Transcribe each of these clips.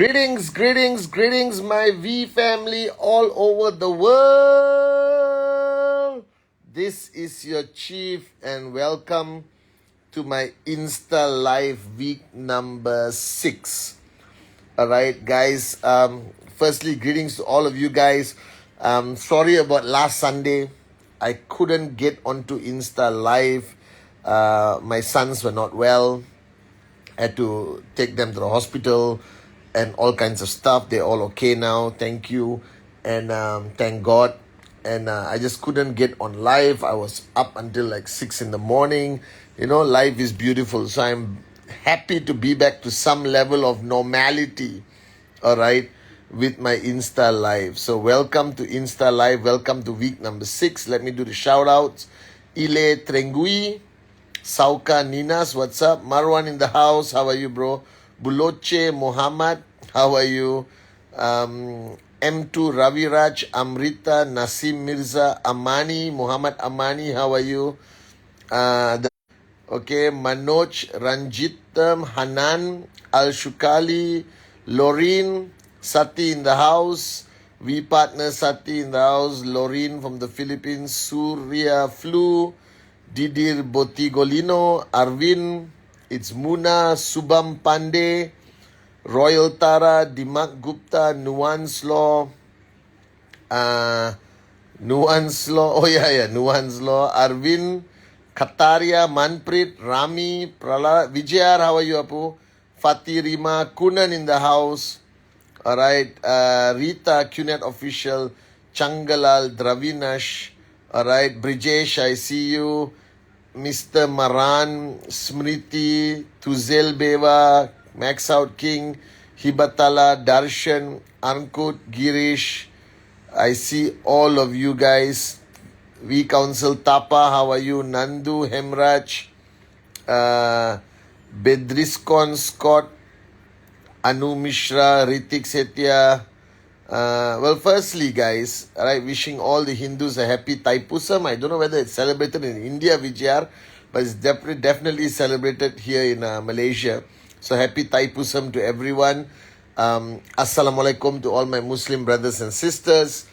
Greetings, my V family all over the world. This is your chief, and welcome to my Insta Live week number 6. Alright, guys. Firstly, greetings to all of you guys. Sorry about last Sunday. I couldn't get onto Insta Live. My sons were not well. I had to take them to the hospital and all kinds of stuff. They're all okay now, thank you, and thank God. And I just couldn't get on live. I was up until like 6 in the morning. You know, life is beautiful. So I'm happy to be back to some level of normality, all right, with my Insta Live. So welcome to Insta Live. Welcome to week number 6. Let me do the shout outs. Ile Trengui, Sauka Ninas, what's up? Marwan in the house, how are you, bro? Buloche Muhammad, how are you? M2 Raviraj, Amrita, Nasim Mirza, Amani, Muhammad Amani, how are you? Okay, Manoj, Ranjitam, Hanan, Al Shukali, Loreen, Sati in the house, V partner Sati in the house, Loreen from the Philippines, Surya Flu, Didir Botigolino, Arvin, it's Muna, Subham Pandey, Royal Tara, Dimak Gupta, Nuance Law, Nuance Law, Nuance Law, Arvin, Kataria, Manpreet, Rami, Prala, Vijayar, how are you, Apu? Fatih Rima, Kunan in the house, alright, Rita, QNET official, Changalal, Dravinash, alright, Brijesh, I see you, Mr. Maran, Smriti, Tuzel Beva, Max Out King, Hibatala, Darshan, Ankut, Girish. I see all of you guys. V Council Tapa, how are you? Nandu, Hemraj, Bedriskon, Scott, Anu Mishra, Ritik Setia. Well, firstly, guys, alright, wishing all the Hindus a happy Thaipusam. I don't know whether it's celebrated in India, Vijayar, but it's definitely celebrated here in Malaysia. So happy Thaipusam to everyone. Assalamualaikum to all my Muslim brothers and sisters.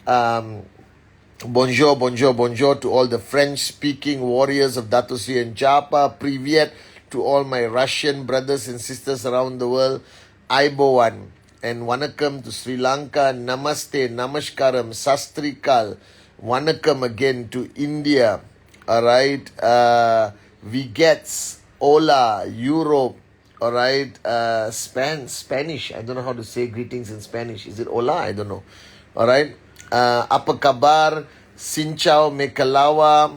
Bonjour to all the French-speaking warriors of Dato Sri and Japa. Privyet to all my Russian brothers and sisters around the world. Aibowan. And Wanakam to Sri Lanka, Namaste, Namaskaram, Sastrikal, Wanakam again to India, alright, Vigets, Ola, Europe, alright, Spanish, I don't know how to say greetings in Spanish, is it Ola? I don't know, alright, Apa Kabar, Sinchao, Mekalawa,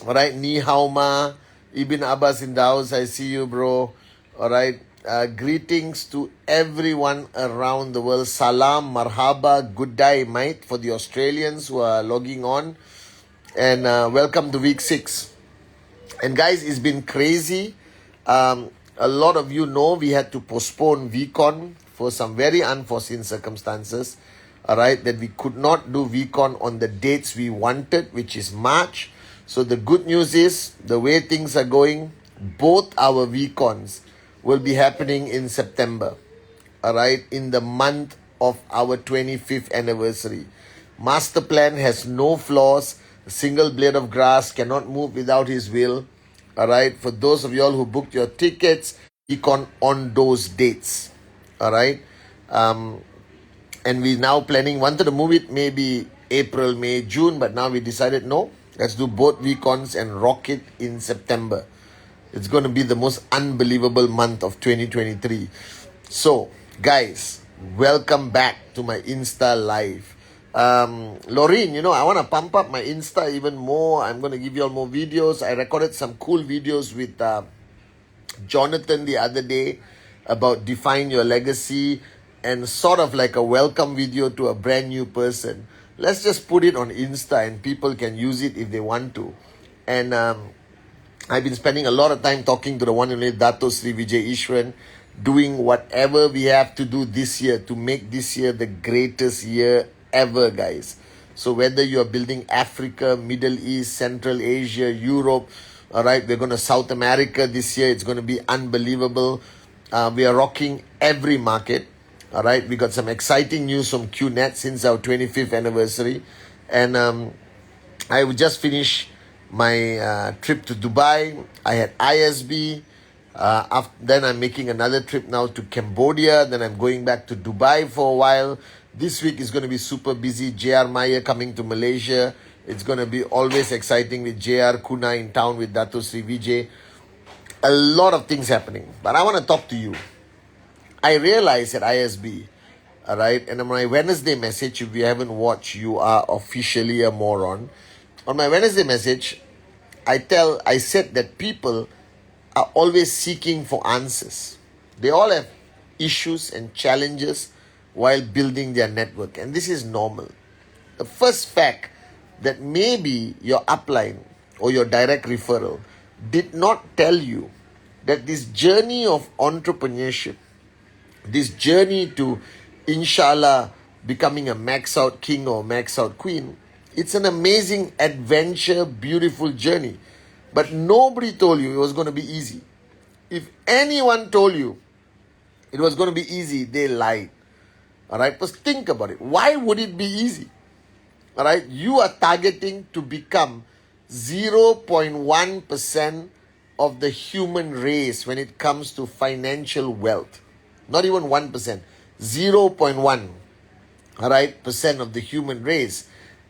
alright, Ni Hao Ma, Ibn Abbas in the house, I see you, bro, alright. Greetings to everyone around the world. Salam, marhaba, good day, mate, for the Australians who are logging on. And welcome to week 6. And guys, it's been crazy. A lot of you know we had to postpone VCon for some very unforeseen circumstances. Alright, that we could not do VCon on the dates we wanted, which is March. So the good news is, the way things are going, both our VCons will be happening in September, alright, in the month of our 25th anniversary. Master plan has no flaws. A single blade of grass cannot move without his will, alright. For those of y'all who booked your tickets, econ on those dates, alright. And we now wanted to move it maybe April, May, June, but now we decided no, let's do both VCons and rock it in September. It's going to be the most unbelievable month of 2023. So, guys, welcome back to my Insta Live. Loreen, I want to pump up my Insta even more. I'm going to give you all more videos. I recorded some cool videos with Jonathan the other day about define your legacy and sort of like a welcome video to a brand new person. Let's just put it on Insta and people can use it if they want to. And I've been spending a lot of time talking to the one and only Dato Sri Vijay Ishwan, doing whatever we have to do this year to make this year the greatest year ever, guys. So whether you're building Africa, Middle East, Central Asia, Europe, alright, we're going to South America this year. It's going to be unbelievable. We are rocking every market. All right. We got some exciting news from QNET since our 25th anniversary. And I would just finish my trip to Dubai. I had ISB. Then I'm making another trip now to Cambodia. Then I'm going back to Dubai for a while. This week is going to be super busy. JR Maya coming to Malaysia. It's going to be always exciting with JR Kuna in town with Dato Sri Vijay. A lot of things happening. But I want to talk to you. I realized at ISB, all right, and on my Wednesday message, if you haven't watched, you are officially a moron. On my Wednesday message, I said that people are always seeking for answers. They all have issues and challenges while building their network, and this is normal. The first fact that maybe your upline or your direct referral did not tell you that this journey of entrepreneurship, this journey to inshallah becoming a max out king or max out queen, it's an amazing adventure, beautiful journey. But nobody told you it was going to be easy. If anyone told you it was going to be easy, they lied. All right, just think about it. Why would it be easy? All right, you are targeting to become 0.1% of the human race when it comes to financial wealth. Not even 1%, 0.1, all right, percent of the human race.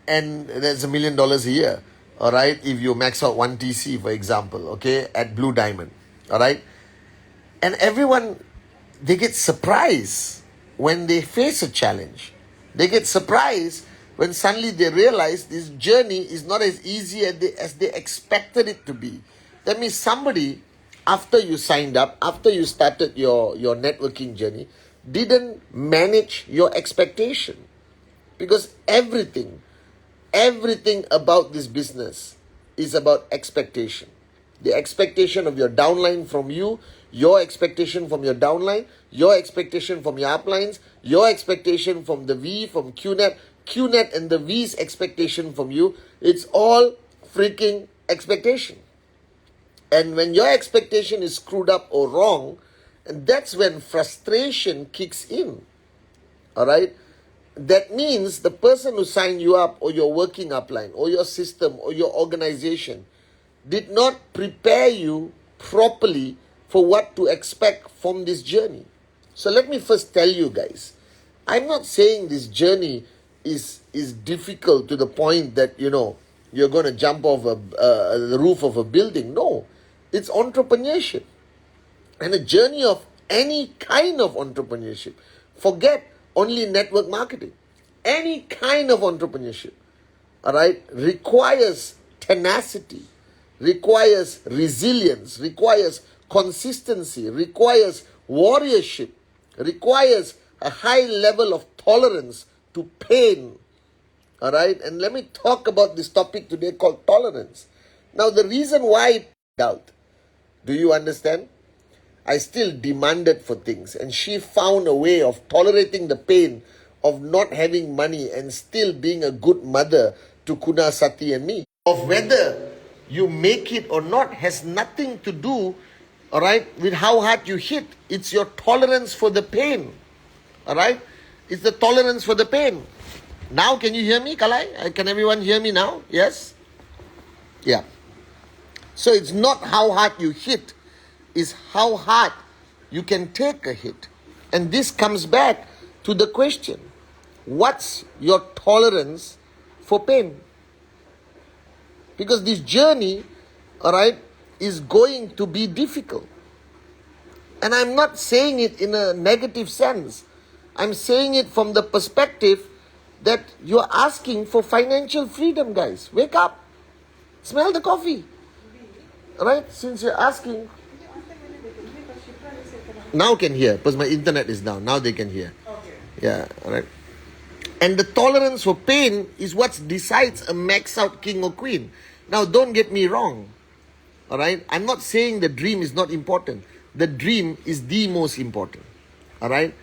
And that's $1 million a year, all right, if you max out 1 TC, for example, okay, at Blue Diamond, all right. And everyone, they get surprised when they face a challenge. They get surprised when suddenly they realize this journey is not as easy as they expected it to be. That means somebody, after you signed up, after you started your networking journey, didn't manage your expectation. Because everything about this business is about expectation. The expectation of your downline from you, your expectation from your downline, your expectation from your uplines, your expectation from the V, from QNET and the V's expectation from you. It's all freaking expectation. And when your expectation is screwed up or wrong, and that's when frustration kicks in. All right? That means the person who signed you up, or your working upline, or your system, or your organization did not prepare you properly for what to expect from this journey. So let me first tell you guys, I'm not saying this journey is difficult to the point that, you're going to jump off the roof of a building. No. It's entrepreneurship. And a journey of any kind of entrepreneurship. Forget only network marketing. Any kind of entrepreneurship, all right, requires tenacity, requires resilience, requires consistency, requires warriorship, requires a high level of tolerance to pain. All right, and let me talk about this topic today called tolerance. Now, the reason why I doubt, do you understand? I still demanded for things, and she found a way of tolerating the pain of not having money and still being a good mother to Kuna, Sati and me. Of whether you make it or not has nothing to do, all right, with how hard you hit. It's your tolerance for the pain, all right? It's the tolerance for the pain. Now, can you hear me, Kalai? Can everyone hear me now? Yes? Yeah. So it's not how hard you hit, it's how hard you can take a hit. And this comes back to the question, what's your tolerance for pain? Because this journey, all right, is going to be difficult. And I'm not saying it in a negative sense. I'm saying it from the perspective that you're asking for financial freedom, guys. Wake up. Smell the coffee. All right, since you're asking. Now can hear, because my internet is down. Now they can hear. Okay. Yeah, all right. And the tolerance for pain is what decides a max out king or queen. Now, don't get me wrong. All right. I'm not saying the dream is not important. The dream is the most important. All right.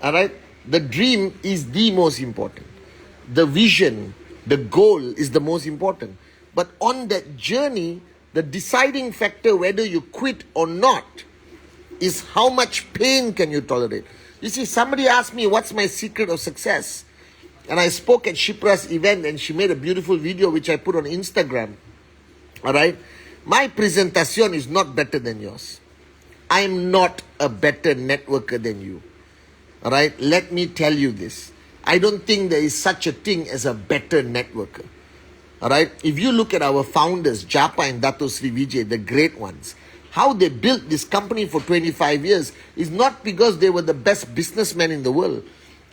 All right. The dream is the most important. The vision, the goal is the most important. But on that journey, the deciding factor whether you quit or not, is how much pain can you tolerate. You see, somebody asked me, what's my secret of success? And I spoke at Shipra's event, and she made a beautiful video which I put on Instagram. All right? My presentation is not better than yours. I'm not a better networker than you. All right? Let me tell you this. I don't think there is such a thing as a better networker. All right? If you look at our founders, Japa and Dato Sri Vijay, the great ones, how they built this company for 25 years is not because they were the best businessmen in the world.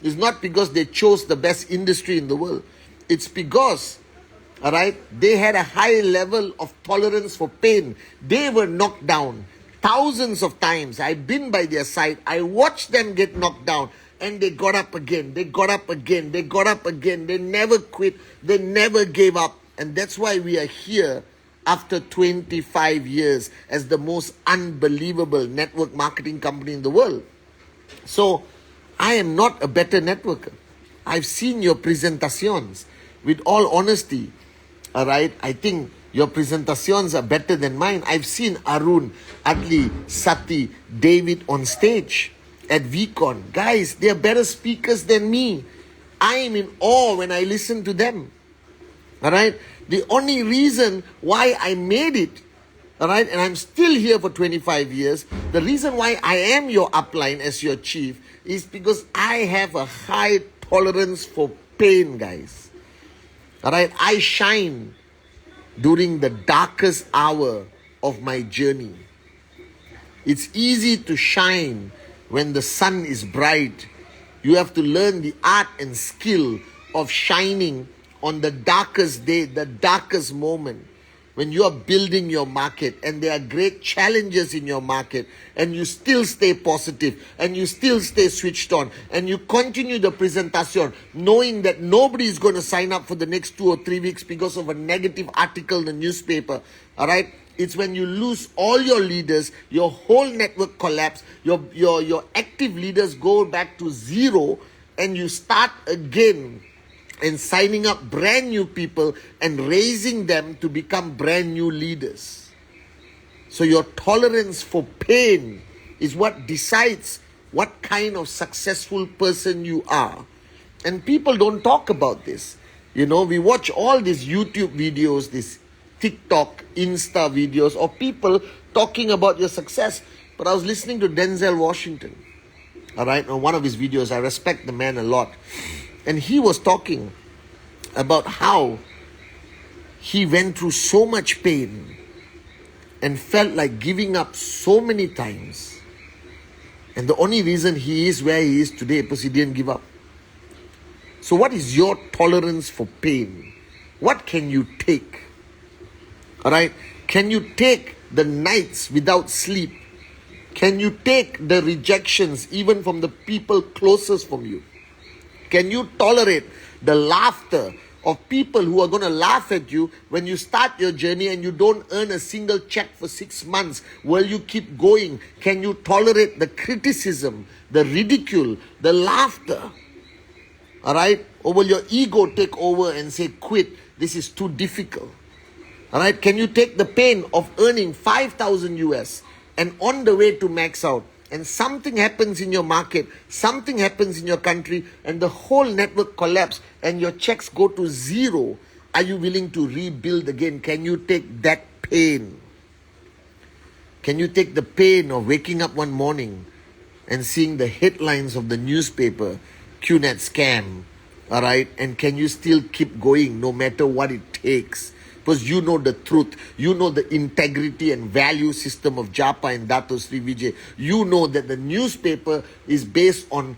It's not because they chose the best industry in the world. It's because, all right, they had a high level of tolerance for pain. They were knocked down thousands of times. I've been by their side. I watched them get knocked down, and they got up again. They got up again. They got up again. They never quit. They never gave up. And that's why we are here after 25 years as the most unbelievable network marketing company in the world. So, I am not a better networker. I've seen your presentations. With all honesty, all right, I think your presentations are better than mine. I've seen Arun, Adli, Sati, David on stage at VCon. Guys, they're better speakers than me. I am in awe when I listen to them. All right? The only reason why I made it, all right, and I'm still here for 25 years, the reason why I am your upline as your chief is because I have a high tolerance for pain, guys. All right? I shine during the darkest hour of my journey. It's easy to shine when the sun is bright. You have to learn the art and skill of shining on the darkest day, the darkest moment, when you are building your market and there are great challenges in your market, and you still stay positive and you still stay switched on and you continue the presentation knowing that nobody is going to sign up for the next 2 or 3 weeks because of a negative article in the newspaper. All right? It's when you lose all your leaders, your whole network collapse, your active leaders go back to zero, and you start again and signing up brand new people and raising them to become brand new leaders. So your tolerance for pain is what decides what kind of successful person you are. And people don't talk about this. You know, we watch all these YouTube videos, these TikTok, Insta videos of people talking about your success. But I was listening to Denzel Washington, all right, on one of his videos. I respect the man a lot. And he was talking about how he went through so much pain and felt like giving up so many times. And the only reason he is where he is today because he didn't give up. So what is your tolerance for pain? What can you take? All right? Can you take the nights without sleep? Can you take the rejections even from the people closest from you? Can you tolerate the laughter of people who are going to laugh at you when you start your journey and you don't earn a single check for 6 months? Will you keep going? Can you tolerate the criticism, the ridicule, the laughter? All right? Or will your ego take over and say, quit, this is too difficult? All right? Can you take the pain of earning 5,000 US and on the way to max out, and something happens in your market, something happens in your country, and the whole network collapses and your checks go to zero? Are you willing to rebuild again? Can you take that pain? Can you take the pain of waking up one morning and seeing the headlines of the newspaper, QNET scam, all right? And can you still keep going no matter what it takes? Because you know the truth. You know the integrity and value system of Japa and Dato Sri Vijay. You know that the newspaper is based on,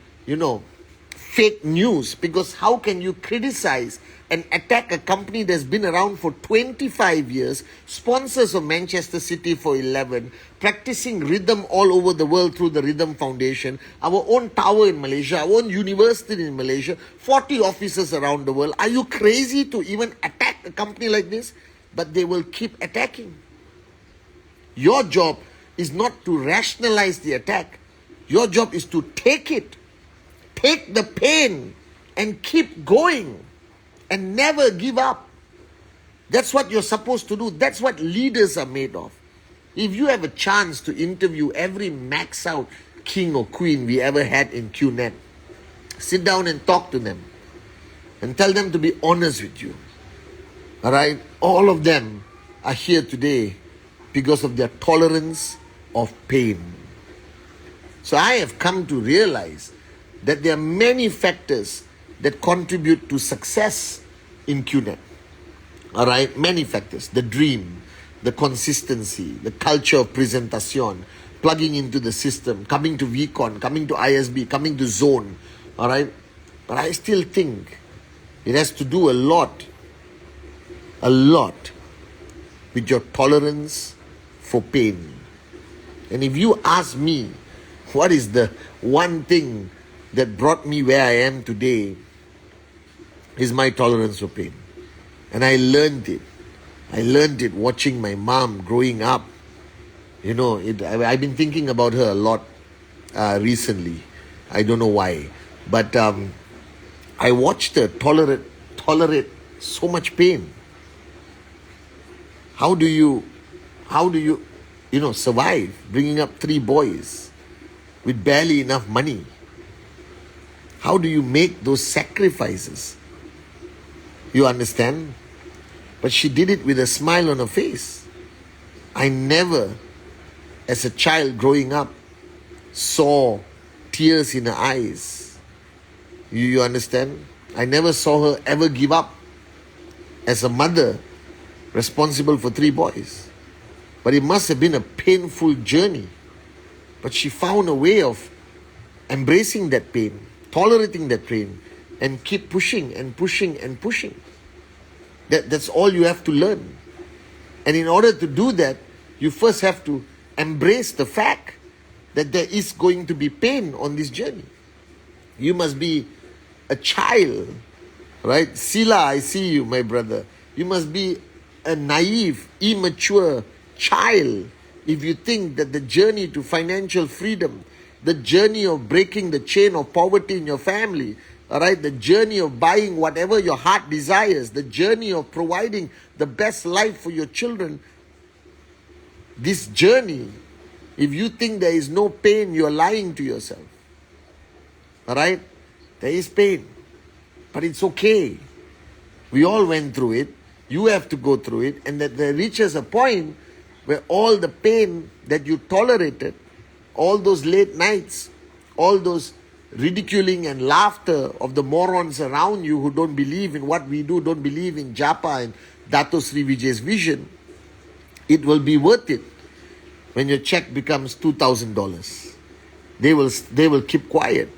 fake news. Because how can you criticize and attack a company that's been around for 25 years, sponsors of Manchester City for 11, practicing rhythm all over the world through the Rhythm Foundation, our own tower in Malaysia, our own university in Malaysia, 40 offices around the world? Are you crazy to even attack a company like this? But they will keep attacking. Your job is not to rationalize the attack. Your job is to take it. Take the pain and keep going. And never give up. That's what you're supposed to do. That's what leaders are made of. If you have a chance to interview every max out king or queen we ever had in QNET, sit down and talk to them and tell them to be honest with you. All right? All of them are here today because of their tolerance of pain. So I have come to realize that there are many factors that contribute to success in QNET. All right? Many factors. The dream, the consistency, the culture of presentation, plugging into the system, coming to VCon, coming to ISB, coming to Zone. All right? But I still think it has to do a lot with your tolerance for pain. And if you ask me, what is the one thing that brought me where I am today, is my tolerance for pain. And I learned it. I learned it watching my mom growing up. You know, I've been thinking about her a lot recently. I don't know why. But I watched her tolerate so much pain. How do you survive bringing up 3 boys with barely enough money? How do you make those sacrifices? You understand? But she did it with a smile on her face. I never, as a child growing up, saw tears in her eyes. You understand? I never saw her ever give up as a mother responsible for 3 boys. But it must have been a painful journey. But she found a way of embracing that pain, tolerating that pain, and keep pushing and pushing and pushing. That's all you have to learn. And in order to do that, you first have to embrace the fact that there is going to be pain on this journey. You must be a child, right? Sila, I see you, my brother. You must be a naive, immature child if you think that the journey to financial freedom, the journey of breaking the chain of poverty in your family, all right, the journey of buying whatever your heart desires, the journey of providing the best life for your children, this journey, if you think there is no pain, you're lying to yourself. All right? There is pain. But it's okay. We all went through it. You have to go through it. And that there reaches a point where all the pain that you tolerated, all those late nights, all those ridiculing and laughter of the morons around you who don't believe in what we do, don't believe in Japa and Dato Sri Vijay's vision, it will be worth it when your check becomes $2,000. They will keep quiet.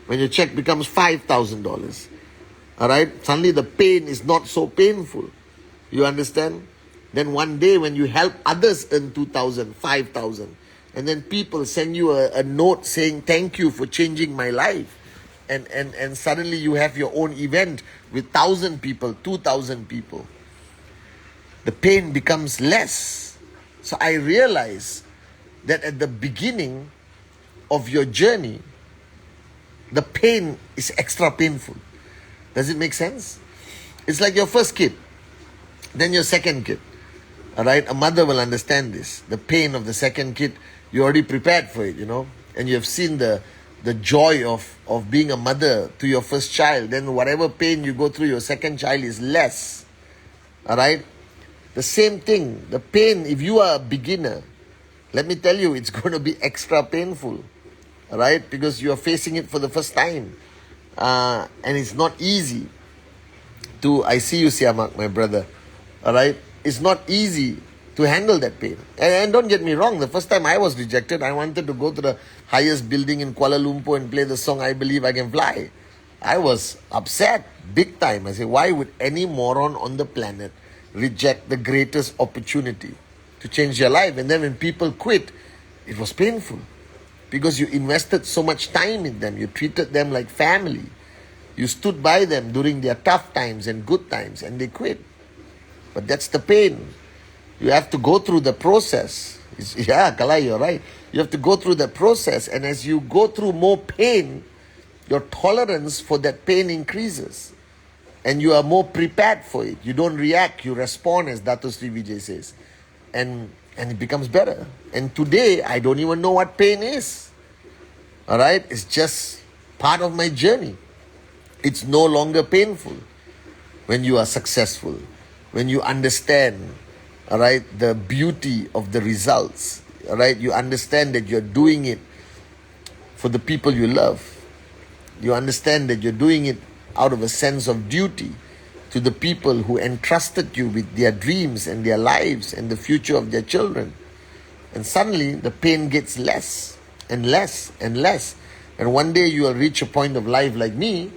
When your check becomes $5,000, all right, suddenly the pain is not so painful. You understand? Then one day when you help others earn 2,000, 5,000, and then people send you a note saying, thank you for changing my life. And suddenly you have your own event with 1,000 people, 2,000 people. The pain becomes less. So I realize that at the beginning of your journey, the pain is extra painful. Does it make sense? It's like your first kid, then your second kid. All right, a mother will understand this. The pain of the second kid, you're already prepared for it, you know. And you have seen the joy of being a mother to your first child. Then whatever pain you go through, your second child is less. All right? The same thing. The pain, if you are a beginner, let me tell you, it's going to be extra painful. All right? Because you are facing it for the first time. And it's not easy I see you, Siamak, my brother. All right? It's not easy to handle that pain. And don't get me wrong, the first time I was rejected, I wanted to go to the highest building in Kuala Lumpur and play the song, I Believe I Can Fly. I was upset, big time. I said, why would any moron on the planet reject the greatest opportunity to change their life? And then when people quit, it was painful. Because you invested so much time in them. You treated them like family. You stood by them during their tough times and good times, and they quit. But that's the pain. You have to go through the process. Yeah, Kalai, you're right. You have to go through the process. And as you go through more pain, your tolerance for that pain increases. And you are more prepared for it. You don't react, you respond, as Dato Sri Vijay says. And and it becomes better. And today, I don't even know what pain is. All right? It's just part of my journey. It's no longer painful when you are successful, when you understand, all right, the beauty of the results. All right? You understand that you're doing it for the people you love. You understand that you're doing it out of a sense of duty to the people who entrusted you with their dreams and their lives and the future of their children. And suddenly the pain gets less and less and less. And one day you will reach a point of life like me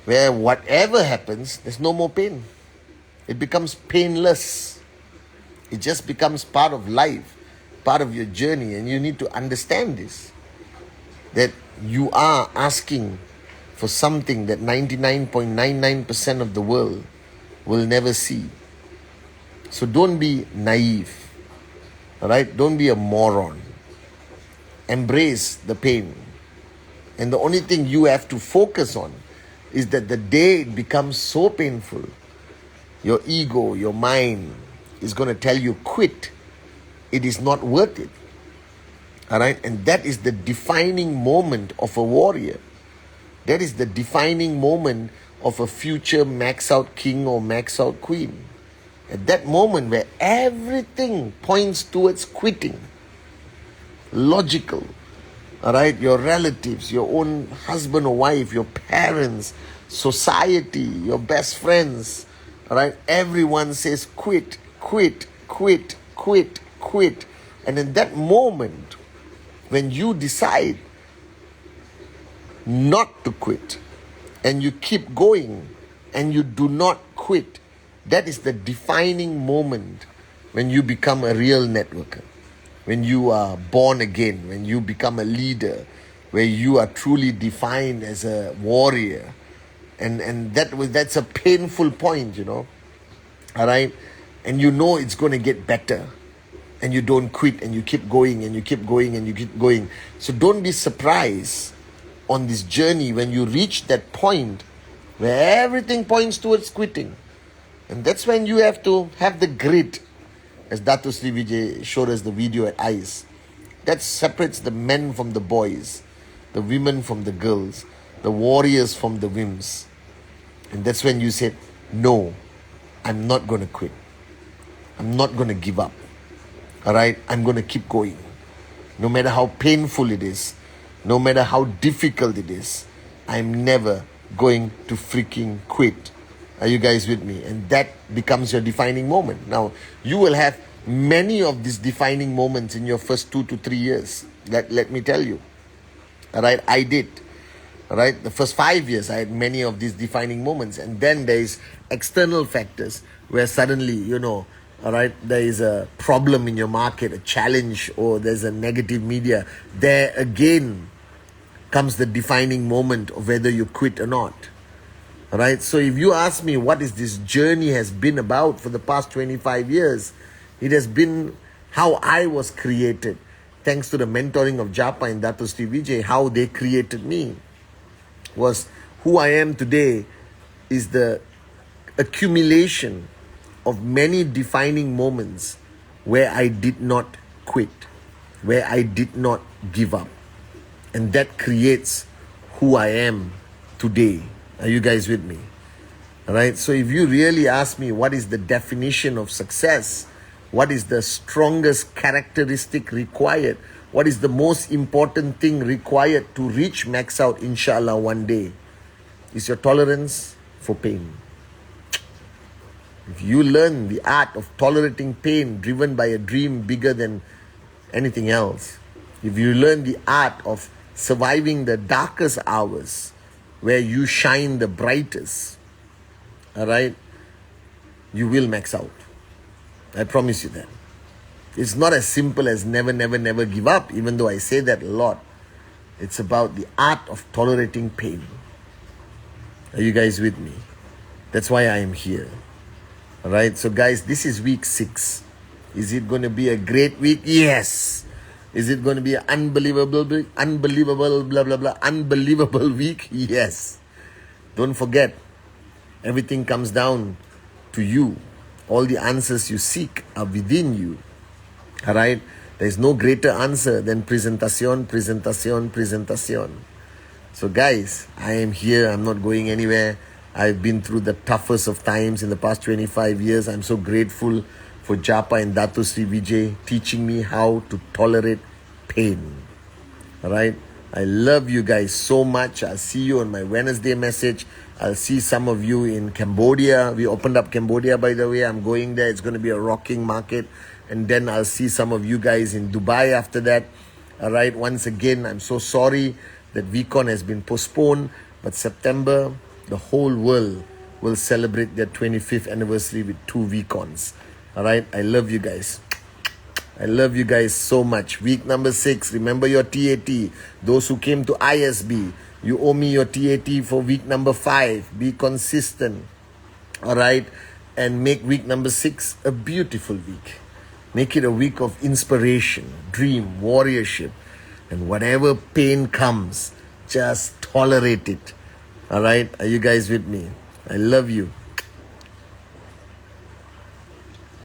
where whatever happens, there's no more pain. It becomes painless. It just becomes part of life, part of your journey. And you need to understand this, that you are asking for something that 99.99% of the world will never see. So don't be naive, all right? Don't be a moron. Embrace the pain. And the only thing you have to focus on is that the day it becomes so painful, your ego, your mind is going to tell you, quit. It is not worth it. All right? And that is the defining moment of a warrior. That is the defining moment of a future max out king or max out queen. At that moment where everything points towards quitting, logical, all right, your relatives, your own husband or wife, your parents, society, your best friends, all right, everyone says quit, quit, quit, quit, quit. And in that moment, when you decide not to quit and you keep going and you do not quit, that is the defining moment when you become a real networker, when you are born again, when you become a leader, where you are truly defined as a warrior. And that's a painful point, all right? And you know it's going to get better. And you don't quit, and you keep going, and you keep going, and you keep going. So don't be surprised on this journey when you reach that point where everything points towards quitting. And that's when you have to have the grit, as Dato Sri Vijay showed us the video at ICE. That separates the men from the boys, the women from the girls, the warriors from the wims. And that's when you said, no, I'm not going to quit. I'm not going to give up. All right, I'm going to keep going. No matter how painful it is, no matter how difficult it is, I'm never going to freaking quit. Are you guys with me? And that becomes your defining moment. Now, you will have many of these defining moments in your first 2 to 3 years. Let me tell you. All right, I did. All right, the first 5 years, I had many of these defining moments. And then there is external factors where suddenly, all right, there is a problem in your market, a challenge, or there's a negative media. There again comes the defining moment of whether you quit or not. All right, so if you ask me what is this journey has been about for the past 25 years, it has been how I was created. Thanks to the mentoring of Japa and Dato Sri Vijay, how they created me was who I am today is the accumulation of many defining moments where I did not quit, where I did not give up. And that creates who I am today. Are you guys with me? All right. So if you really ask me what is the definition of success, what is the strongest characteristic required, what is the most important thing required to reach max out, inshallah, one day, is your tolerance for pain. If you learn the art of tolerating pain driven by a dream bigger than anything else, if you learn the art of surviving the darkest hours where you shine the brightest, all right, you will max out. I promise you that. It's not as simple as never, never, never give up, even though I say that a lot. It's about the art of tolerating pain. Are you guys with me? That's why I am here. All right, so guys, this is week 6. Is it going to be a great week? Yes. Is it going to be an unbelievable, blah, blah, blah, unbelievable week? Yes. Don't forget, everything comes down to you. All the answers you seek are within you. All right. There's no greater answer than presentación, presentación, presentación. So guys, I am here. I'm not going anywhere. I've been through the toughest of times in the past 25 years. I'm so grateful for Japa and Datu Sri Vijay teaching me how to tolerate pain. All right. I love you guys so much. I'll see you on my Wednesday message. I'll see some of you in Cambodia. We opened up Cambodia, by the way. I'm going there. It's going to be a rocking market. And then I'll see some of you guys in Dubai after that. All right. Once again, I'm so sorry that VCon has been postponed. But September, the whole world will celebrate their 25th anniversary with 2 VCons. All right. I love you guys. I love you guys so much. Week number 6, remember your TAT. Those who came to ISB, you owe me your TAT for week number 5. Be consistent. All right. And make week number 6 a beautiful week. Make it a week of inspiration, dream, warriorship. And whatever pain comes, just tolerate it. All right. Are you guys with me? I love you.